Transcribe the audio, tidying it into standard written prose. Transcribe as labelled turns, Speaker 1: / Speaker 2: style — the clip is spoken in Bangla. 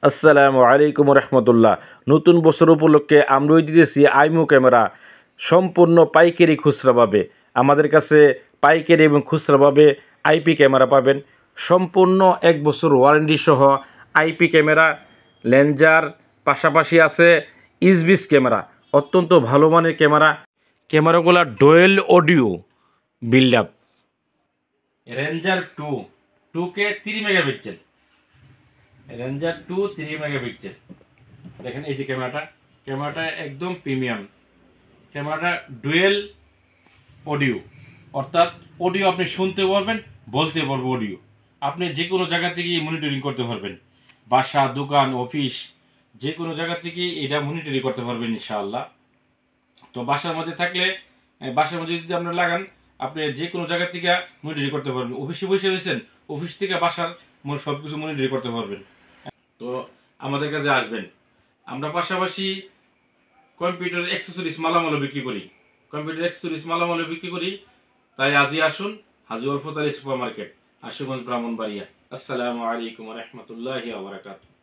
Speaker 1: আসসালামু আলাইকুম রহমতুল্লাহ। নতুন বছর উপলক্ষে আমরা দিতেছি আইমো ক্যামেরা সম্পূর্ণ পাইকারি খুচরাভাবে। আমাদের কাছে পাইকারি এবং খুচরাভাবে আইপি ক্যামেরা পাবেন। সম্পূর্ণ 1 বছর ওয়ারেন্টি সহ আইপি ক্যামেরা, লেন্সার, পাশাপাশি আছে ইসবিস ক্যামেরা, অত্যন্ত ভালো মানের ক্যামেরা। ক্যামেরাগুলো dual audio build up. Ranger 2K 3 megapixel, Ranger 3 megapixel. দেখেন এই যে ক্যামেরাটা একদম প্রিমিয়াম। ক্যামেরাটা ডুয়েল অডিও, অর্থাৎ অডিও আপনি শুনতে পারবেন, বলতে পারবো অডিও। আপনি যে কোনো জায়গা থেকে মনিটরিং করতে পারবেন, বাসা, দোকান, অফিস, যে কোনো জায়গা থেকে এটা মনিটরিং করতে পারবেন ইনশাআল্লাহ। তো বাসার মধ্যে থাকলে, বাসার মধ্যে যদি আপনারা লাগান, আপনি যে কোনো জায়গা থেকে মনিটরিং করতে পারবেন। অফিসে বসে রয়েছেন, অফিস থেকে বাসার সব কিছু মনিটরিং করতে পারবেন। তো আমাদের কাছে আসবেন। আমরা পাশাপাশি কম্পিউটার অ্যাক্সেসরিজ মালামালও বিক্রি করি। তাই আজই আসুন হাজী ওরফত আলী সুপার মার্কেট, আশুগঞ্জ, ব্রাহ্মণবাড়িয়া। আসসালামু আলাইকুম ওয়া রাহমাতুল্লাহি ওয়া বারাকাতুহু।